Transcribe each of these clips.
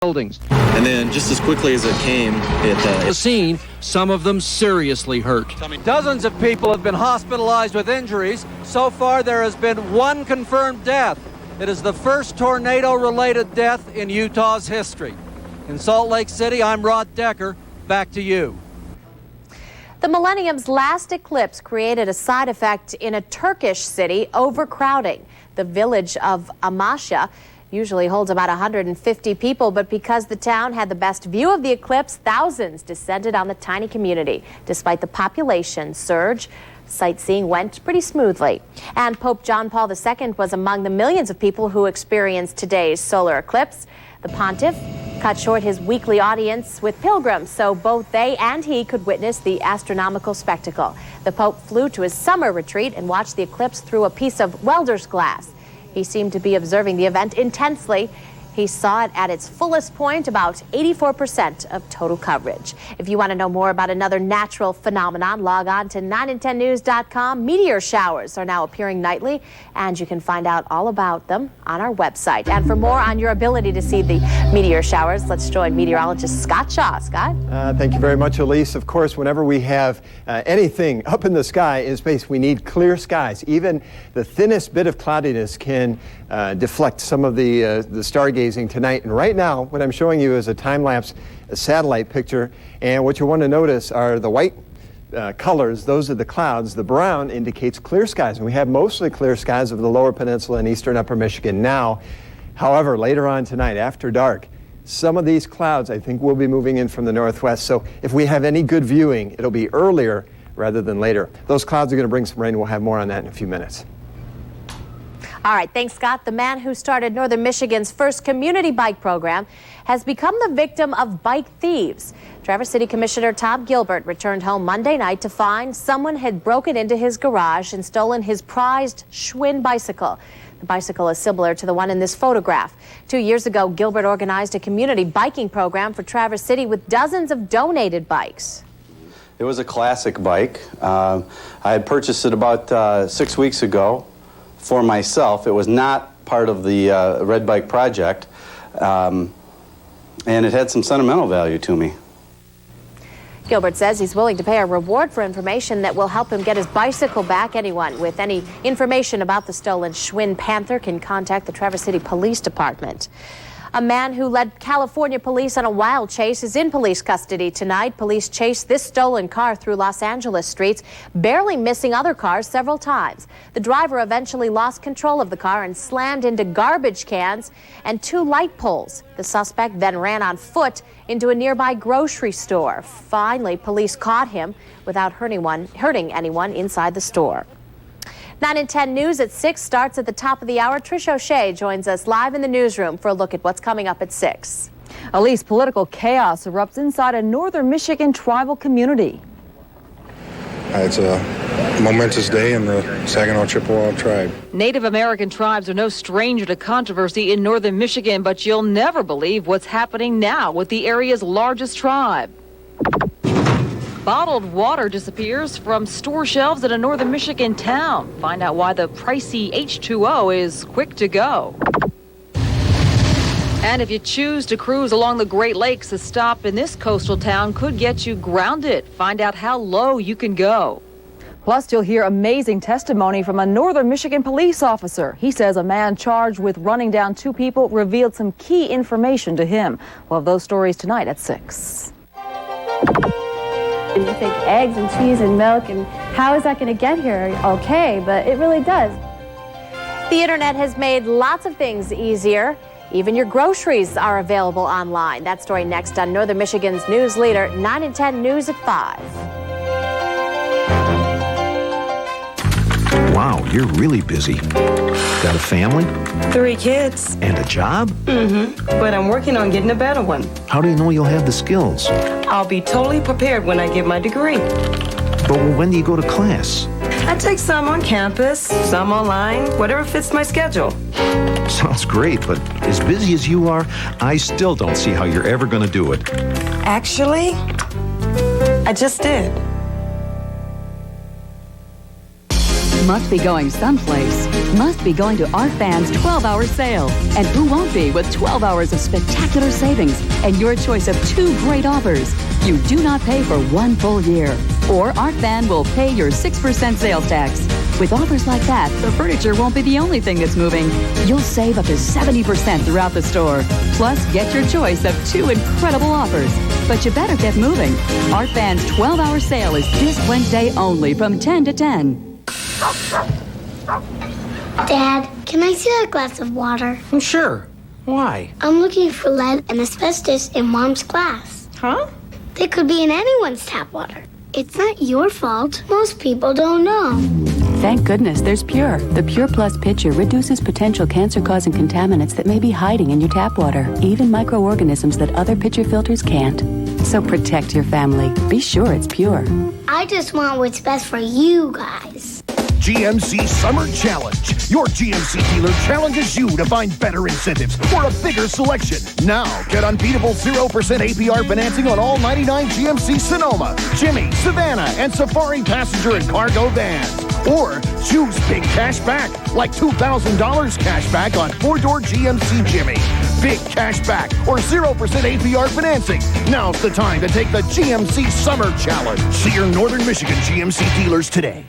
buildings. And then just as quickly as it came, The scene, some of them seriously hurt. Dozens of people have been hospitalized with injuries. So far, there has been one confirmed death. It is the first tornado-related death in Utah's history. In Salt Lake City, I'm Rod Decker. Back to you. The millennium's last eclipse created a side effect in a Turkish city, overcrowding. The village of Amasya usually holds about 150 people, but because the town had the best view of the eclipse, thousands descended on the tiny community. Despite the population surge, sightseeing went pretty smoothly. And Pope John Paul II was among the millions of people who experienced today's solar eclipse. The pontiff cut short his weekly audience with pilgrims so both they and he could witness the astronomical spectacle. The Pope flew to his summer retreat and watched the eclipse through a piece of welder's glass. He seemed to be observing the event intensely. He saw it at its fullest point, about 84% of total coverage. If you want to know more about another natural phenomenon, log on to 9in10news.com. Meteor showers are now appearing nightly, and you can find out all about them on our website. And for more on your ability to see the meteor showers, let's join meteorologist Scott Shaw. Scott? Thank you very much, Elise. Of course, whenever we have anything up in the sky in space, we need clear skies. Even the thinnest bit of cloudiness can deflect some of the stargazing tonight. And right now, what I'm showing you is a time-lapse satellite picture. And what you want to notice are the white colors. Those are the clouds. The brown indicates clear skies. And we have mostly clear skies over the lower peninsula and eastern upper Michigan now. However, later on tonight, after dark, some of these clouds, I think, will be moving in from the northwest. So if we have any good viewing, it'll be earlier rather than later. Those clouds are going to bring some rain. We'll have more on that in a few minutes. All right, thanks, Scott. The man who started Northern Michigan's first community bike program has become the victim of bike thieves. Traverse City Commissioner Tom Gilbert returned home Monday night to find someone had broken into his garage and stolen his prized Schwinn bicycle. The bicycle is similar to the one in this photograph. 2 years ago, Gilbert organized a community biking program for Traverse City with dozens of donated bikes. It was a classic bike. I had purchased it about 6 weeks ago for myself. It was not part of the Red Bike project, and it had some sentimental value to me. Gilbert says he's willing to pay a reward for information that will help him get his bicycle back. Anyone with any information about the stolen Schwinn Panther can contact the Traverse City Police Department. A man who led California police on a wild chase is in police custody tonight. Police chased this stolen car through Los Angeles streets, barely missing other cars several times. The driver eventually lost control of the car and slammed into garbage cans and 2 light poles. The suspect then ran on foot into a nearby grocery store. Finally, police caught him without hurting anyone inside the store. 9 in 10 News at 6 starts at the top of the hour. Trish O'Shea joins us live in the newsroom for a look at what's coming up at 6. Elise, political chaos erupts inside a northern Michigan tribal community. It's a momentous day in the Saginaw Chippewa tribe. Native American tribes are no stranger to controversy in northern Michigan, but you'll never believe what's happening now with the area's largest tribe. Bottled water disappears from store shelves in a northern Michigan town. Find out why the pricey H2O is quick to go. And if you choose to cruise along the Great Lakes, a stop in this coastal town could get you grounded. Find out how low you can go. Plus, you'll hear amazing testimony from a northern Michigan police officer. He says a man charged with running down 2 people revealed some key information to him. We'll have those stories tonight at 6. You think eggs and cheese and milk, and how is that going to get here? Okay, but it really does. The internet has made lots of things easier. Even your groceries are available online. That story next on Northern Michigan's news leader, 9 in 10 News at 5. Wow, you're really busy. Got a family? 3 kids. And a job? Mm-hmm. But I'm working on getting a better one. How do you know you'll have the skills? I'll be totally prepared when I get my degree. But when do you go to class? I take some on campus, some online, whatever fits my schedule. Sounds great, but as busy as you are, I still don't see how you're ever going to do it. Actually, I just did. must be going someplace. Must be going to Art Van's 12-hour sale. And who won't be with 12 hours of spectacular savings and your choice of 2 great offers? You do not pay for 1 full year. Or Art Van will pay your 6% sales tax. With offers like that, the furniture won't be the only thing that's moving. You'll save up to 70% throughout the store. Plus, get your choice of 2 incredible offers. But you better get moving. Art Van's 12-hour sale is this Wednesday only from 10 to 10. Dad, can I see a glass of water? Sure. Why? I'm looking for lead and asbestos in Mom's glass. Huh? They could be in anyone's tap water. It's not your fault. Most people don't know. Thank goodness there's Pure. The Pure Plus pitcher reduces potential cancer-causing contaminants that may be hiding in your tap water, even microorganisms that other pitcher filters can't. So protect your family. Be sure it's Pure. I just want what's best for you guys. GMC Summer Challenge. Your GMC dealer challenges you to find better incentives for a bigger selection. Now, get unbeatable 0% APR financing on all 99 GMC Sonoma, Jimmy, Savannah, and Safari passenger and cargo vans. Or choose big cash back, like $2,000 cash back on 4-door GMC Jimmy. Big cash back or 0% APR financing. Now's the time to take the GMC Summer Challenge. See your Northern Michigan GMC dealers today.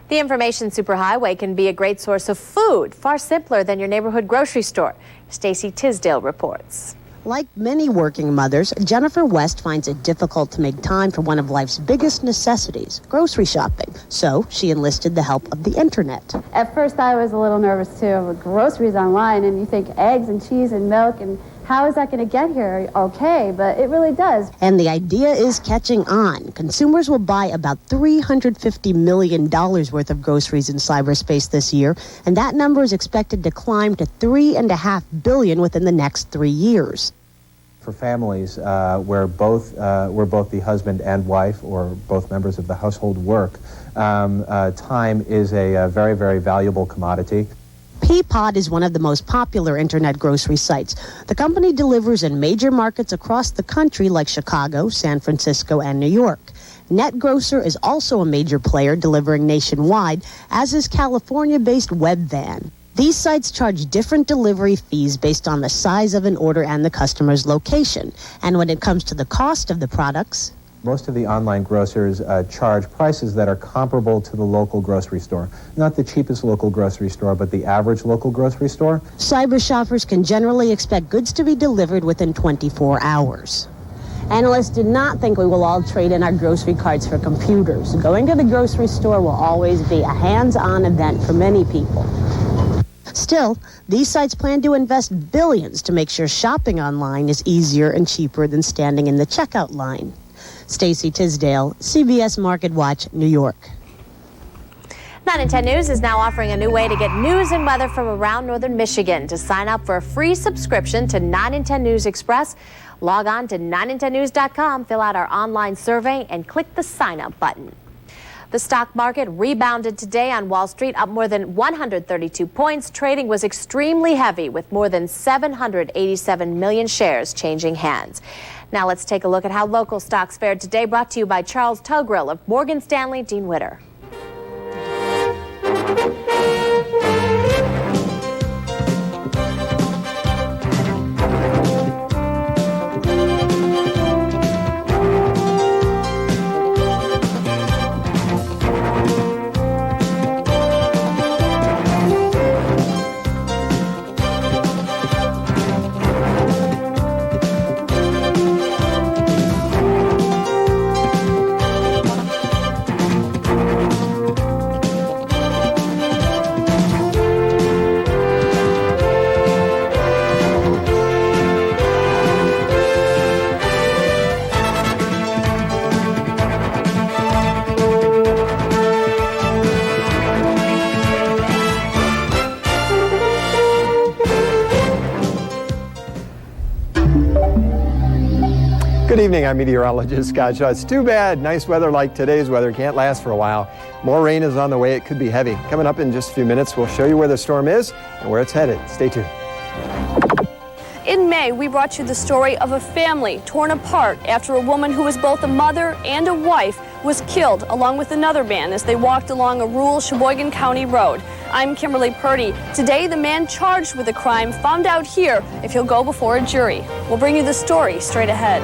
The Information Superhighway can be a great source of food, far simpler than your neighborhood grocery store. Stacey Tisdale reports. Like many working mothers, Jennifer West finds it difficult to make time for one of life's biggest necessities, grocery shopping. So she enlisted the help of the internet. At first I was a little nervous too, with groceries online, and you think eggs and cheese and milk, and how is that going to get here? Okay, but it really does. And the idea is catching on. Consumers will buy about $350 million worth of groceries in cyberspace this year, and that number is expected to climb to $3.5 billion within the next 3 years. For families where both the husband and wife or both members of the household work, time is a very, very valuable commodity. Peapod is one of the most popular internet grocery sites. The company delivers in major markets across the country like Chicago, San Francisco, and New York. NetGrocer is also a major player delivering nationwide, as is California-based Webvan. These sites charge different delivery fees based on the size of an order and the customer's location. And when it comes to the cost of the products, most of the online grocers charge prices that are comparable to the local grocery store. Not the cheapest local grocery store, but the average local grocery store. Cyber shoppers can generally expect goods to be delivered within 24 hours. Analysts do not think we will all trade in our grocery carts for computers. Going to the grocery store will always be a hands-on event for many people. Still, these sites plan to invest billions to make sure shopping online is easier and cheaper than standing in the checkout line. Stacey Tisdale, CBS Market Watch, New York. 9 in 10 News is now offering a new way to get news and weather from around northern Michigan. To sign up for a free subscription to 9 in 10 News Express, log on to 9in10news.com, fill out our online survey, and click the sign up button. The stock market rebounded today on Wall Street, up more than 132 points. Trading was extremely heavy, with more than 787 million shares changing hands. Now let's take a look at how local stocks fared today, brought to you by Charles Togrill of Morgan Stanley Dean Witter. Good evening, I'm meteorologist Scott Shaw. It's too bad nice weather like today's weather can't last for a while. More rain is on the way. It could be heavy. Coming up in just a few minutes, we'll show you where the storm is and where it's headed. Stay tuned. In May, we brought you the story of a family torn apart after a woman who was both a mother and a wife was killed along with another man as they walked along a rural Sheboygan County road. I'm Kimberly Purdy. Today, the man charged with the crime found out here if he'll go before a jury. We'll bring you the story straight ahead.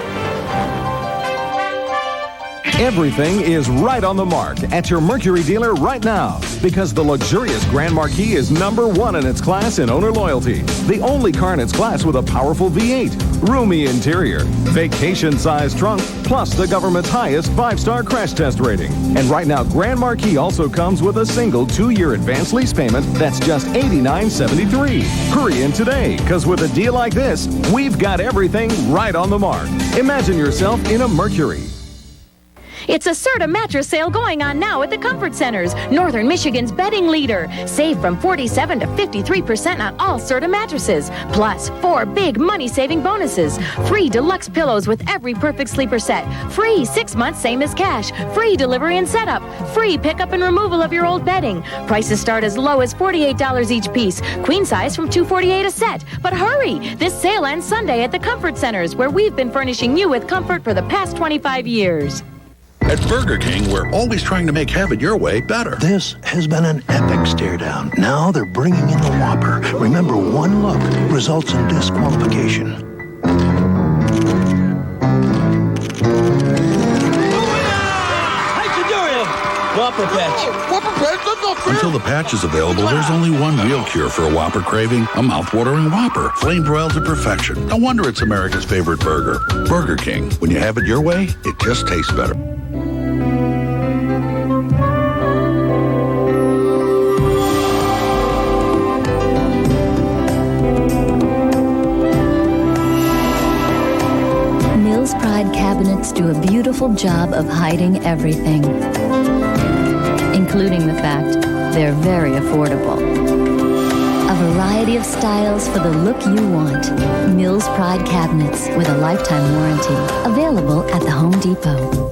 Everything is right on the mark at your Mercury dealer right now because the luxurious Grand Marquis is #1 in its class in owner loyalty. The only car in its class with a powerful V8, roomy interior, vacation-sized trunk, plus the government's highest 5-star crash test rating. And right now, Grand Marquis also comes with a single 2-year advance lease payment that's just $89.73. Hurry in today, because with a deal like this, we've got everything right on the mark. Imagine yourself in a Mercury. It's a Serta mattress sale going on now at the Comfort Centers, Northern Michigan's bedding leader. Save from 47 to 53% on all Serta mattresses. Plus, 4 big money-saving bonuses. Free deluxe pillows with every Perfect Sleeper set. Free 6 months same as cash. Free delivery and setup. Free pickup and removal of your old bedding. Prices start as low as $48 each piece. Queen size from $248 a set. But hurry! This sale ends Sunday at the Comfort Centers, where we've been furnishing you with comfort for the past 25 years. At Burger King, we're always trying to make heaven your way better. This has been an epic stare down. Now they're bringing in the Whopper. Remember, one look results in disqualification. Whopper patch. Whopper patch? That's not fair. Until the patch is available, there's only one real cure for a Whopper craving, a mouth-watering Whopper. Flame broiled to perfection. No wonder it's America's favorite burger. Burger King. When you have it your way, it just tastes better. Mills Pride cabinets do a beautiful job of hiding everything, including the fact they're very affordable. A variety of styles for the look you want. Mills Pride cabinets with a lifetime warranty. Available at the Home Depot.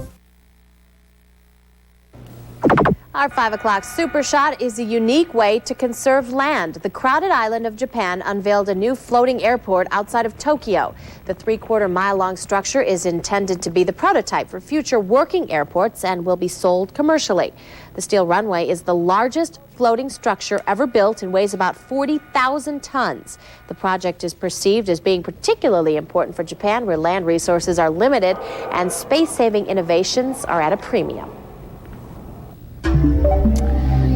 Our 5 o'clock Super Shot is a unique way to conserve land. The crowded island of Japan unveiled a new floating airport outside of Tokyo. The 3/4-mile-long structure is intended to be the prototype for future working airports and will be sold commercially. The steel runway is the largest floating structure ever built and weighs about 40,000 tons. The project is perceived as being particularly important for Japan, where land resources are limited and space-saving innovations are at a premium.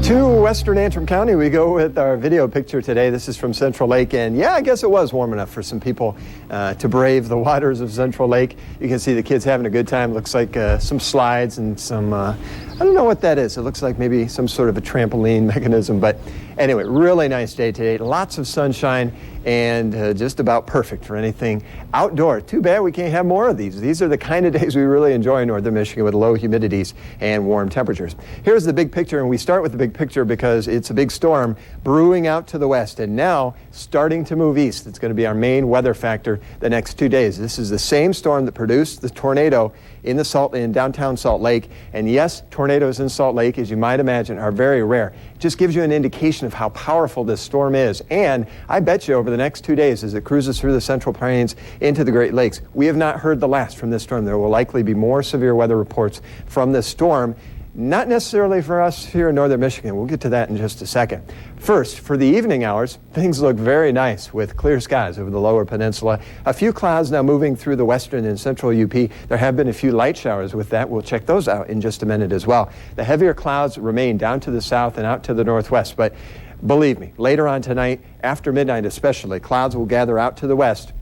To Western Antrim County we go with our video picture today. This is from Central Lake, and yeah, I guess it was warm enough for some people to brave the waters of Central Lake. You can see the kids having a good time. Looks like some slides and some, I don't know what that is. It looks like maybe some sort of a trampoline mechanism, but anyway, really nice day today. Lots of sunshine and just about perfect for anything outdoor. Too bad we can't have more of these. These are the kind of days we really enjoy in northern Michigan with low humidities and warm temperatures. Here's the big picture, and we start with the big picture because it's a big storm brewing out to the west and now starting to move east. It's going to be our main weather factor the next 2 days. This is the same storm that produced the tornado in downtown Salt Lake. And yes, tornadoes in Salt Lake, as you might imagine, are very rare. It just gives you an indication of how powerful this storm is. And I bet you over the next 2 days, as it cruises through the Central Plains into the Great Lakes, we have not heard the last from this storm. There will likely be more severe weather reports from this storm. Not necessarily for us here in northern Michigan. We'll get to that in just a second. First, for the evening hours, things look very nice with clear skies over the lower peninsula. A few clouds now moving through the western and central UP. There have been a few light showers with that. We'll check those out in just a minute as well. The heavier clouds remain down to the south and out to the northwest, but believe me, later on tonight, after midnight especially, clouds will gather out to the west.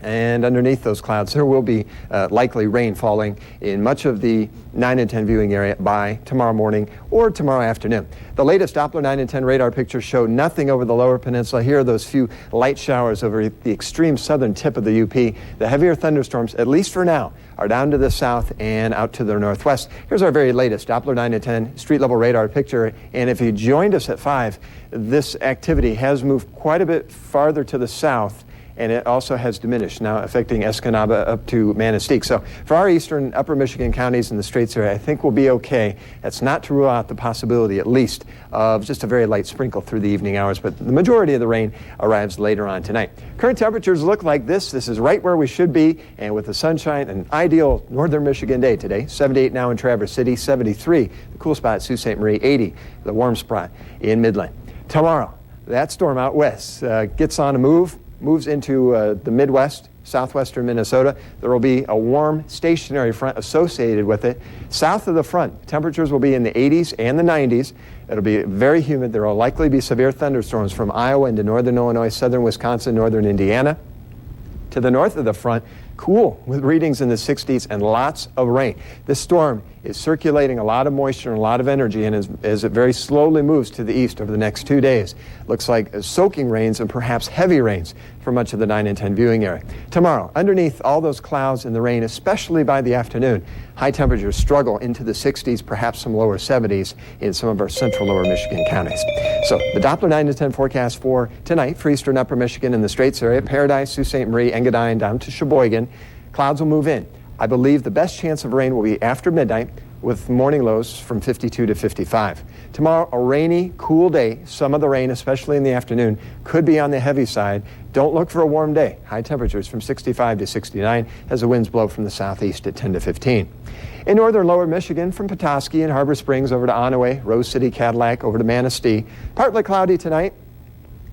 And underneath those clouds, there will be likely rain falling in much of the 9 and 10 viewing area by tomorrow morning or tomorrow afternoon. The latest Doppler 9 and 10 radar pictures show nothing over the lower peninsula. Here are those few light showers over the extreme southern tip of the UP. The heavier thunderstorms, at least for now, are down to the south and out to the northwest. Here's our very latest Doppler 9 and 10 street level radar picture. And if you joined us at 5, this activity has moved quite a bit farther to the south and it also has diminished, now affecting Escanaba up to Manistee. So for our eastern upper Michigan counties and the Straits area, I think we'll be okay. That's not to rule out the possibility, at least, of just a very light sprinkle through the evening hours, but the majority of the rain arrives later on tonight. Current temperatures look like this. This is right where we should be, and with the sunshine, an ideal northern Michigan day today. 78 now in Traverse City, 73, the cool spot, Sault Ste. Marie, 80, the warm spot in Midland. Tomorrow, that storm out west gets on a move, moves into the Midwest, southwestern Minnesota. There will be a warm stationary front associated with it. South of the front, temperatures will be in the 80s and the 90s. It'll be very humid. There will likely be severe thunderstorms from Iowa into northern Illinois, southern Wisconsin, northern Indiana. To the north of the front, cool with readings in the 60s and lots of rain. This storm is circulating a lot of moisture and a lot of energy, and as it very slowly moves to the east over the next 2 days, looks like soaking rains and perhaps heavy rains for much of the 9 and 10 viewing area. Tomorrow, underneath all those clouds and the rain, especially by the afternoon, high temperatures struggle into the 60s, perhaps some lower 70s in some of our central lower Michigan counties. So the Doppler 9 to 10 forecast for tonight for eastern upper Michigan and the Straits area, Paradise, Sault Ste. Marie, Engadine, down to Sheboygan. Clouds will move in. I believe the best chance of rain will be after midnight, with morning lows from 52 to 55. Tomorrow, a rainy, cool day. Some of the rain, especially in the afternoon, could be on the heavy side. Don't look for a warm day. High temperatures from 65 to 69 as the winds blow from the southeast at 10 to 15. In northern lower Michigan, from Petoskey and Harbor Springs over to Onaway, Rose City, Cadillac, over to Manistee. Partly cloudy tonight.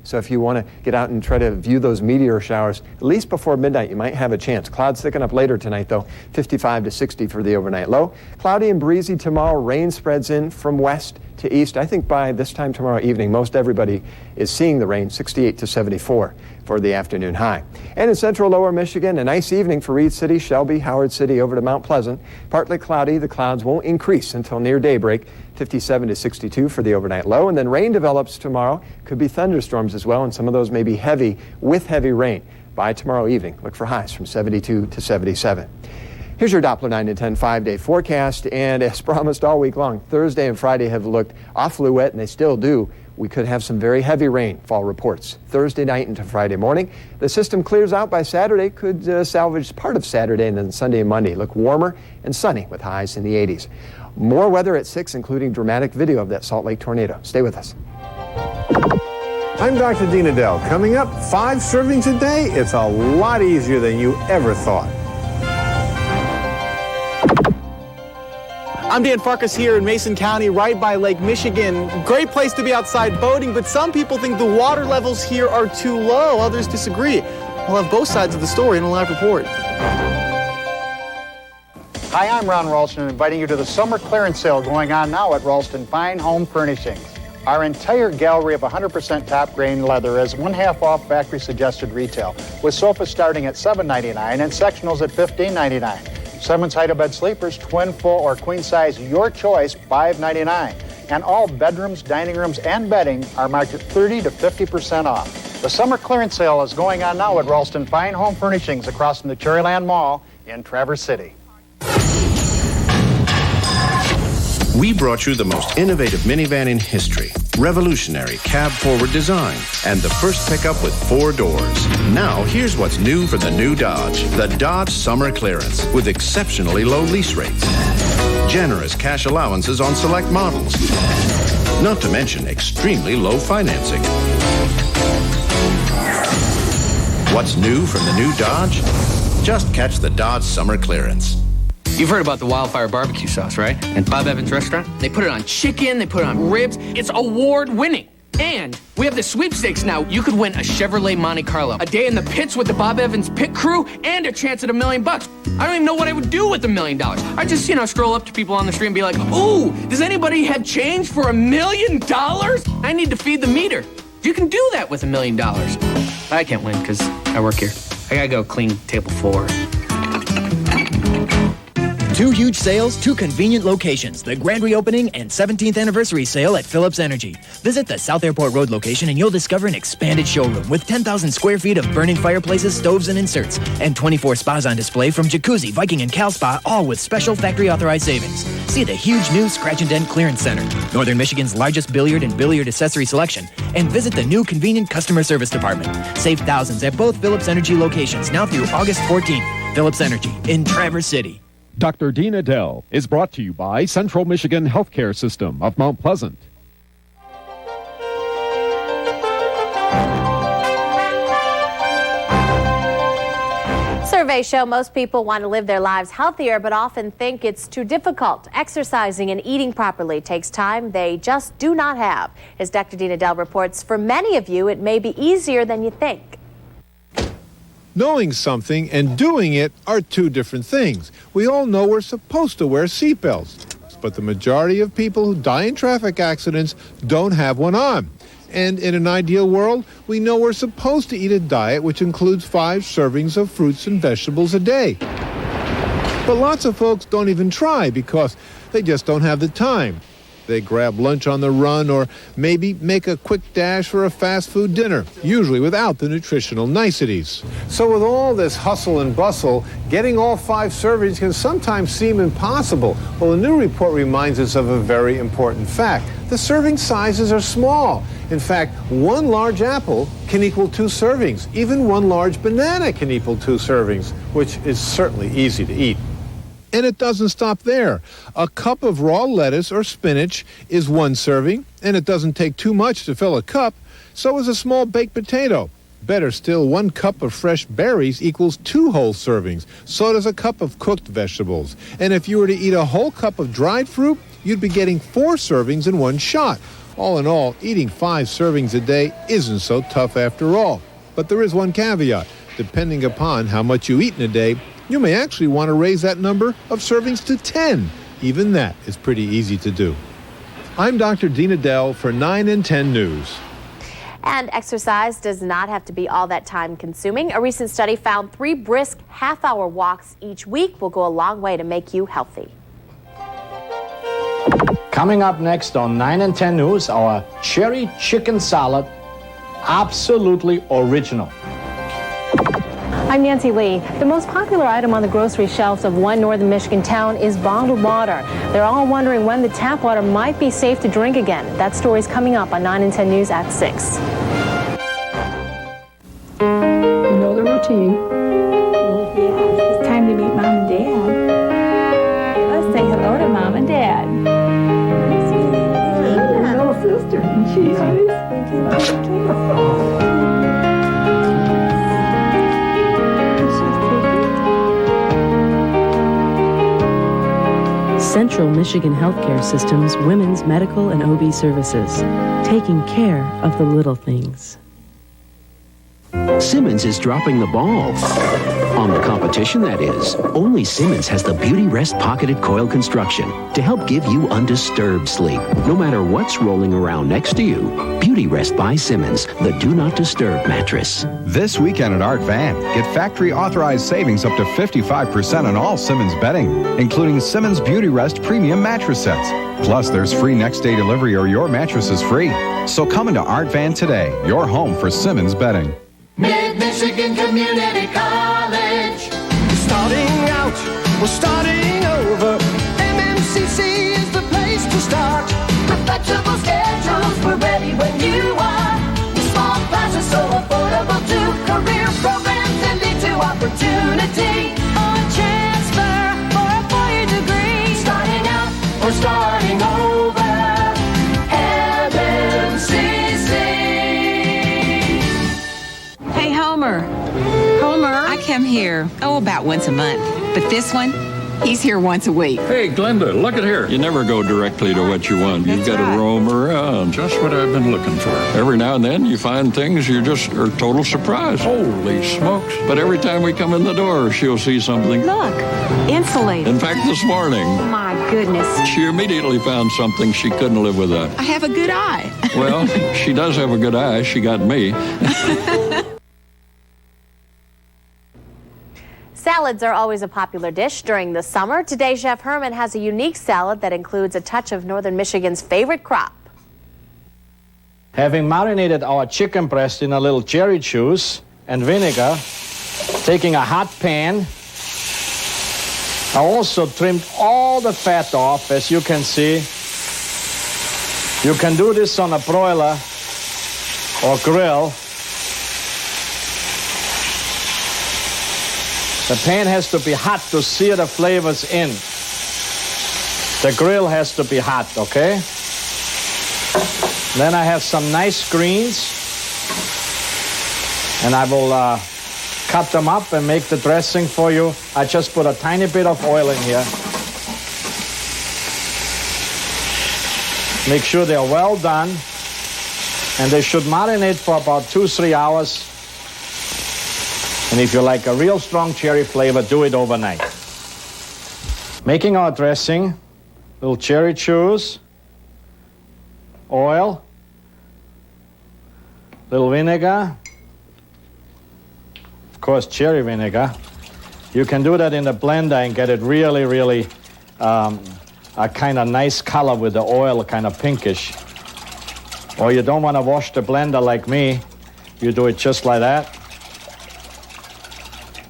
So if you want to get out and try to view those meteor showers, at least before midnight, you might have a chance. Clouds thicken up later tonight, though, 55 to 60 for the overnight low. Cloudy and breezy tomorrow. Rain spreads in from west to east. I think by this time tomorrow evening, most everybody is seeing the rain, 68 to 74 for the afternoon high. And in central lower Michigan, a nice evening for Reed City, Shelby, Howard City, over to Mount Pleasant. Partly cloudy. The clouds won't increase until near daybreak. 57 to 62 for the overnight low, and then rain develops tomorrow. Could be thunderstorms as well, and some of those may be heavy with heavy rain by tomorrow evening. Look for highs from 72 to 77. Here's your Doppler 9 to 10 5-day forecast, and as promised all week long, Thursday and Friday have looked awfully wet, and they still do. We could have some very heavy rainfall reports Thursday night into Friday morning. The system clears out by Saturday, could salvage part of Saturday, and then Sunday and Monday look warmer and sunny with highs in the 80s. More weather at 6, including dramatic video of that Salt Lake tornado. Stay with us. I'm Dr. Dean Adele. Coming up, 5 servings a day. It's a lot easier than you ever thought. I'm Dan Farkas here in Mason County, right by Lake Michigan. Great place to be outside boating, but some people think the water levels here are too low. Others disagree. We'll have both sides of the story in a live report. Hi, I'm Ron Ralston, inviting you to the summer clearance sale going on now at Ralston Fine Home Furnishings. Our entire gallery of 100% top grain leather is 1/2 off factory suggested retail, with sofas starting at $7.99 and sectionals at $15.99. Simmons Heidelbed sleepers, twin, full, or queen size, your choice, $5.99. And all bedrooms, dining rooms, and bedding are marked at 30 to 50% off. The summer clearance sale is going on now at Ralston Fine Home Furnishings across from the Cherryland Mall in Traverse City. We brought you the most innovative minivan in history, revolutionary cab-forward design, and the first pickup with 4 doors. Now, here's what's new for the new Dodge. The Dodge Summer Clearance, with exceptionally low lease rates. Generous cash allowances on select models. Not to mention extremely low financing. What's new from the new Dodge? Just catch the Dodge Summer Clearance. You've heard about the Wildfire barbecue sauce, right? And Bob Evans restaurant? They put it on chicken, they put it on ribs. It's award-winning. And we have the sweepstakes now. You could win a Chevrolet Monte Carlo, a day in the pits with the Bob Evans pit crew, and a chance at $1 million. I don't even know what I would do with $1 million. I just, stroll up to people on the street and be like, ooh, does anybody have change for $1 million? I need to feed the meter. You can do that with $1 million. I can't win because I work here. I gotta go clean table 4. 2 huge sales, 2 convenient locations. The grand reopening and 17th anniversary sale at Phillips Energy. Visit the South Airport Road location and you'll discover an expanded showroom with 10,000 square feet of burning fireplaces, stoves, and inserts. And 24 spas on display from Jacuzzi, Viking, and Cal Spa, all with special factory authorized savings. See the huge new Scratch and Dent Clearance Center, Northern Michigan's largest billiard and billiard accessory selection. And visit the new convenient customer service department. Save thousands at both Phillips Energy locations now through August 14th. Phillips Energy in Traverse City. Dr. Dean Adele is brought to you by Central Michigan Healthcare System of Mount Pleasant. Surveys show most people want to live their lives healthier, but often think it's too difficult. Exercising and eating properly takes time they just do not have. As Dr. Dean Adele reports, for many of you, it may be easier than you think. Knowing something and doing it are 2 different things. We all know we're supposed to wear seatbelts, but the majority of people who die in traffic accidents don't have one on. And in an ideal world, we know we're supposed to eat a diet which includes 5 servings of fruits and vegetables a day. But lots of folks don't even try because they just don't have the time. They grab lunch on the run or maybe make a quick dash for a fast food dinner, usually without the nutritional niceties. So with all this hustle and bustle, getting all 5 servings can sometimes seem impossible. Well, a new report reminds us of a very important fact. The serving sizes are small. In fact, 1 large apple can equal 2 servings. Even 1 large banana can equal 2 servings, which is certainly easy to eat. And it doesn't stop there. A cup of raw lettuce or spinach is 1 serving, and it doesn't take too much to fill a cup. So is a small baked potato. Better still, 1 cup of fresh berries equals 2 whole servings. So does a cup of cooked vegetables. And if you were to eat a whole cup of dried fruit, you'd be getting 4 servings in 1 shot. All in all, eating 5 servings a day isn't so tough after all. But there is one caveat. Depending upon how much you eat in a day, you may actually want to raise that number of servings to 10. Even that is pretty easy to do. I'm Dr. Dean Adele for 9 and 10 News. And exercise does not have to be all that time consuming. A recent study found 3 brisk half-hour walks each week will go a long way to make you healthy. Coming up next on 9 and 10 News, our cherry chicken salad, absolutely original. I'm Nancy Lee. The most popular item on the grocery shelves of one northern Michigan town is bottled water. They're all wondering when the tap water might be safe to drink again. That story's coming up on 9 and 10 News at 6. You know the routine. Yeah, it's time to meet Mom and Dad. Let's say hello to Mom and Dad. Little sister, and she's Central Michigan Healthcare System's Women's Medical and OB Services, taking care of the little things. Simmons is dropping the ball. On the competition, that is. Only Simmons has the Beauty Rest pocketed coil construction to help give you undisturbed sleep, no matter what's rolling around next to you. Beauty Rest by Simmons, the Do Not Disturb mattress. This weekend at Art Van, get factory authorized savings up to 55% on all Simmons bedding, including Simmons Beauty Rest premium mattress sets. Plus, there's free next day delivery or your mattress is free. So come into Art Van today, your home for Simmons bedding. Mid-Michigan Community College. Starting out, we're starting over. MMCC is the place to start. With flexible schedules, we're ready when you are. Small classes so affordable too. Career programs that lead to opportunity. Or transfer for a 4-year degree. Starting out or starting over. MMCC. Hey, Homer. I come here, about once a month. But this one, he's here once a week. Hey, Glenda, look at here. You never go directly to what you want. You've got to roam around. Just what I've been looking for. Every now and then you find things you just are total surprise. Holy smokes. But every time we come in the door, she'll see something. Look, insulated. In fact, this morning. Oh, my goodness. She immediately found something she couldn't live without. I have a good eye. Well, she does have a good eye. She got me. Salads are always a popular dish during the summer. Today, Chef Herman has a unique salad that includes a touch of northern Michigan's favorite crop. Having marinated our chicken breast in a little cherry juice and vinegar, taking a hot pan, I also trimmed all the fat off, as you can see. You can do this on a broiler or grill. The pan has to be hot to sear the flavors in. The grill has to be hot, okay? Then I have some nice greens, and I will cut them up and make the dressing for you. I just put a tiny bit of oil in here. Make sure they're well done, and they should marinate for about 2-3 hours. And if you like a real strong cherry flavor, do it overnight. Making our dressing, little cherry juice, oil, little vinegar, of course cherry vinegar. You can do that in the blender and get it really, really a kind of nice color with the oil, kind of pinkish. Or you don't want to wash the blender like me, you do it just like that.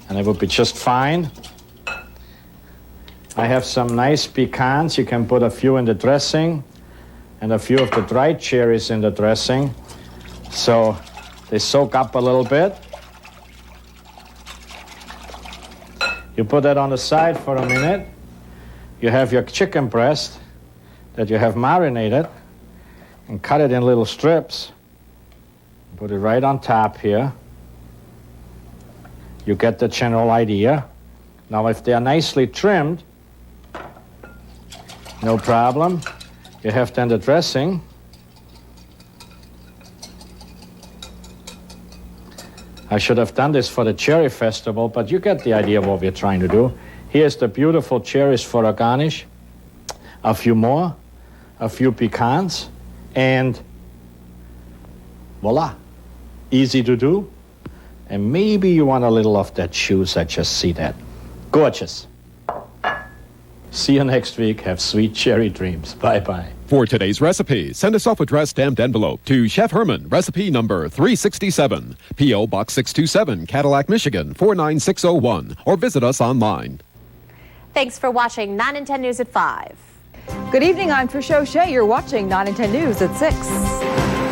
And it will be just fine. I have some nice pecans. You can put a few in the dressing and a few of the dried cherries in the dressing. So they soak up a little bit. You put that on the side for a minute. You have your chicken breast that you have marinated and cut it in little strips. Put it right on top here. You get the general idea. Now, if they are nicely trimmed, no problem. You have then the dressing. I should have done this for the cherry festival, but you get the idea of what we're trying to do. Here's the beautiful cherries for a garnish. A few more, a few pecans, and voila. Easy to do. And maybe you want a little of that juice. I just see that. Gorgeous. See you next week. Have sweet cherry dreams. Bye-bye. For today's recipe, send a self-addressed stamped envelope to Chef Herman, recipe number 367, P.O. Box 627, Cadillac, Michigan, 49601, or visit us online. Thanks for watching 9 and 10 News at 5. Good evening, I'm Trish O'Shea. You're watching 9 and 10 News at 6.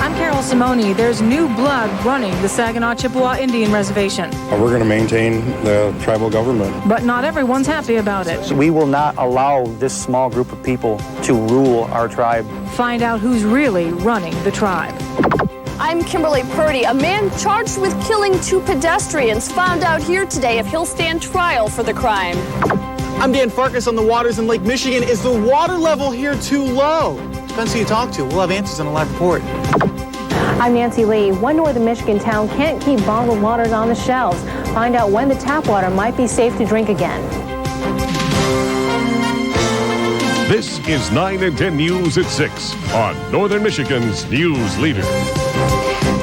I'm Carol Simone. There's new blood running the Saginaw Chippewa Indian Reservation. We're going to maintain the tribal government. But not everyone's happy about it. So we will not allow this small group of people to rule our tribe. Find out who's really running the tribe. I'm Kimberly Purdy. A man charged with killing 2 pedestrians found out here today if he'll stand trial for the crime. I'm Dan Farkas on the waters in Lake Michigan. Is the water level here too low? Depends who you talk to. We'll have answers on a live report. I'm Nancy Lee. One northern Michigan town can't keep bottled waters on the shelves. Find out when the tap water might be safe to drink again. This is 9 and 10 News at 6 on Northern Michigan's News Leader.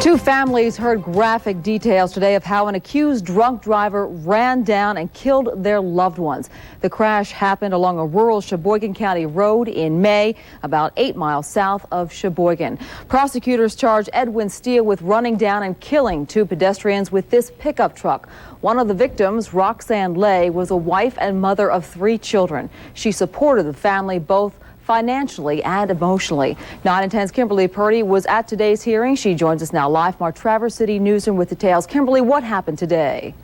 2 families heard graphic details today of how an accused drunk driver ran down and killed their loved ones. The crash happened along a rural Sheboygan County road in May, about 8 miles south of Sheboygan. Prosecutors charged Edwin Steele with running down and killing 2 pedestrians with this pickup truck. One of the victims, Roxanne Lay, was a wife and mother of 3 children. She supported the family both financially and emotionally. 9 and 10's Kimberly Purdy was at today's hearing. She joins us now live from our Traverse City newsroom with details. Kimberly, what happened today?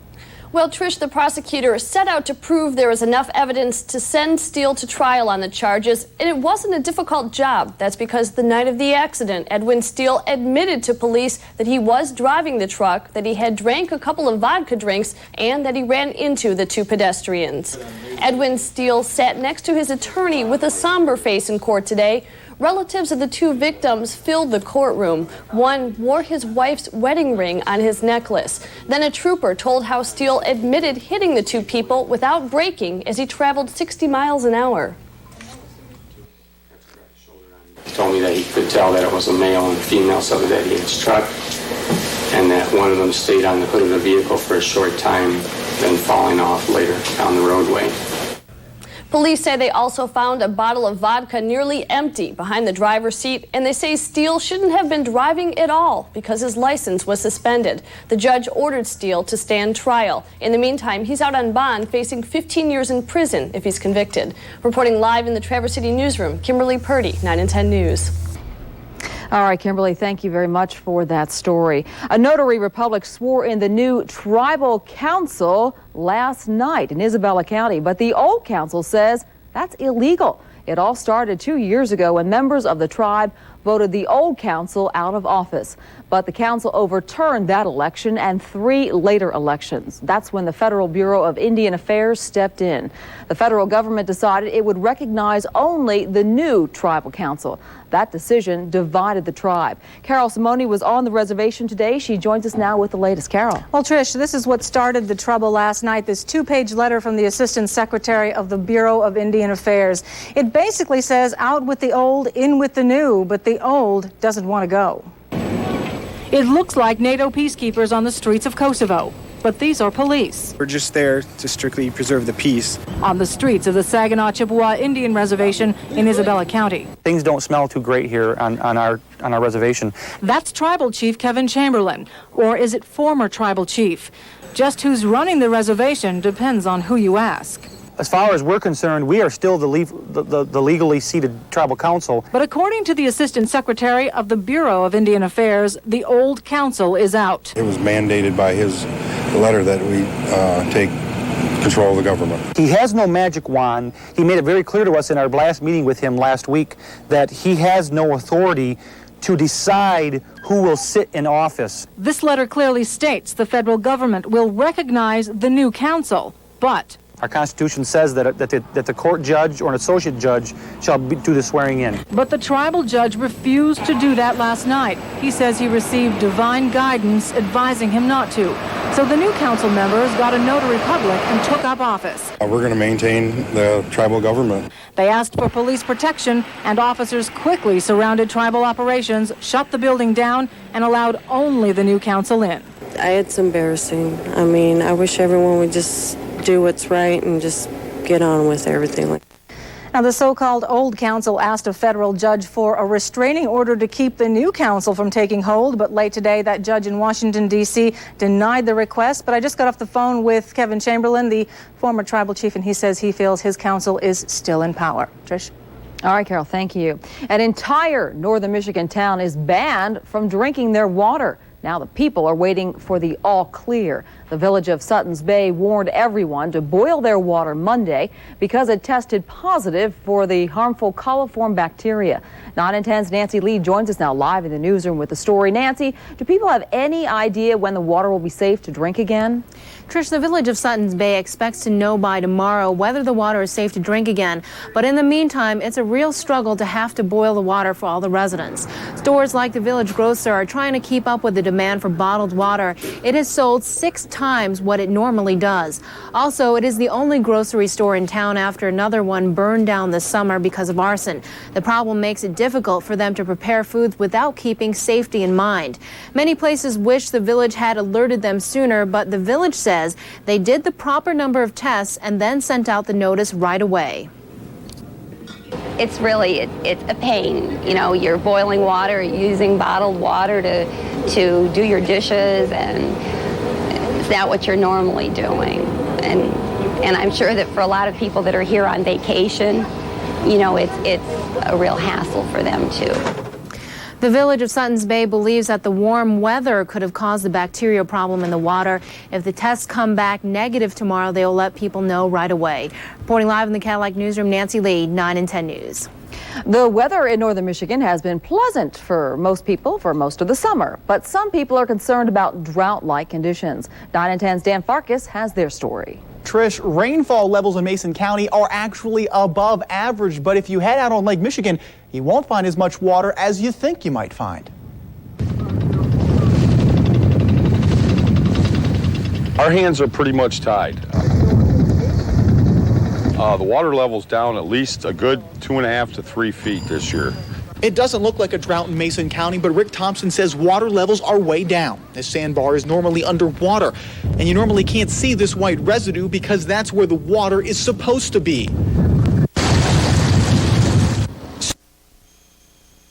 Well, Trish, the prosecutor set out to prove there was enough evidence to send Steele to trial on the charges, and it wasn't a difficult job. That's because the night of the accident, Edwin Steele admitted to police that he was driving the truck, that he had drank a couple of vodka drinks, and that he ran into the 2 pedestrians. Edwin Steele sat next to his attorney with a somber face in court today. Relatives of the 2 victims filled the courtroom. One wore his wife's wedding ring on his necklace. Then a trooper told how Steele admitted hitting the 2 people without braking as he traveled 60 miles an hour. He told me that he could tell that it was a male and female subject that he had struck, and that one of them stayed on the hood of the vehicle for a short time then falling off later down the roadway. Police say they also found a bottle of vodka nearly empty behind the driver's seat, and they say Steele shouldn't have been driving at all because his license was suspended. The judge ordered Steele to stand trial. In the meantime, he's out on bond facing 15 years in prison if he's convicted. Reporting live in the Traverse City newsroom, Kimberly Purdy, 9 and 10 News. All right, Kimberly, thank you very much for that story. A notary republic swore in the new tribal council last night in Isabella County, but the old council says that's illegal. It all started 2 years ago when members of the tribe voted the old council out of office. But the council overturned that election and 3 later elections. That's when the Federal Bureau of Indian Affairs stepped in. The federal government decided it would recognize only the new tribal council. That decision divided the tribe. Carol Simone was on the reservation today. She joins us now with the latest. Carol. Well, Trish, this is what started the trouble last night, this 2-page letter from the Assistant Secretary of the Bureau of Indian Affairs. It basically says out with the old, in with the new, but the old doesn't want to go. It looks like NATO peacekeepers on the streets of Kosovo, but these are police. We're just there to strictly preserve the peace. On the streets of the Saginaw Chippewa Indian Reservation in Isabella County. Things don't smell too great here on our reservation. That's Tribal Chief Kevin Chamberlain, or is it former Tribal Chief? Just who's running the reservation depends on who you ask. As far as we're concerned, we are still the legally seated tribal council. But according to the Assistant Secretary of the Bureau of Indian Affairs, the old council is out. It was mandated by his letter that we take control of the government. He has no magic wand. He made it very clear to us in our last meeting with him last week that he has no authority to decide who will sit in office. This letter clearly states the federal government will recognize the new council, but our Constitution says that the court judge or an associate judge shall do the swearing in. But the tribal judge refused to do that last night. He says he received divine guidance advising him not to. So the new council members got a notary public and took up office. We're going to maintain the tribal government. They asked for police protection, and officers quickly surrounded tribal operations, shut the building down, and allowed only the new council in. It's embarrassing. I mean, I wish everyone would just do what's right and just get on with everything. Now, the so-called old council asked a federal judge for a restraining order to keep the new council from taking hold, but late today that judge in Washington, D.C. denied the request. But I just got off the phone with Kevin Chamberlain, the former tribal chief, and he says he feels his council is still in power. Trish? All right, Carol, thank you. An entire northern Michigan town is banned from drinking their water. Now the people are waiting for the all clear. The village of Sutton's Bay warned everyone to boil their water Monday because it tested positive for the harmful coliform bacteria. 9 and 10's Nancy Lee joins us now live in the newsroom with the story. Nancy, do people have any idea when the water will be safe to drink again? Trish, the village of Sutton's Bay expects to know by tomorrow whether the water is safe to drink again. But in the meantime, it's a real struggle to have to boil the water for all the residents. Stores like the village grocer are trying to keep up with the demand for bottled water. It has sold 6 times what it normally does. Also, it is the only grocery store in town after another one burned down this summer because of arson. The problem makes it difficult for them to prepare foods without keeping safety in mind. Many places wish the village had alerted them sooner, but the village says they did the proper number of tests and then sent out the notice right away. It's really, it's a pain. You know, you're boiling water, using bottled water to do your dishes, and it's not what you're normally doing. And I'm sure that for a lot of people that are here on vacation, you know, it's a real hassle for them too. The village of Sutton's Bay believes that the warm weather could have caused the bacterial problem in the water. If the tests come back negative tomorrow, they will let people know right away. Reporting live in the Cadillac Newsroom, Nancy Lee, 9 and 10 News. The weather in northern Michigan has been pleasant for most people for most of the summer, but some people are concerned about drought-like conditions. 9 and 10's Dan Farkas has their story. Trish, rainfall levels in Mason County are actually above average, but if you head out on Lake Michigan, you won't find as much water as you think you might find. Our hands are pretty much tied. The water level's down at least a good 2.5 to 3 feet this year. It doesn't look like a drought in Mason County, but Rick Thompson says water levels are way down. This sandbar is normally underwater. And you normally can't see this white residue because that's where the water is supposed to be.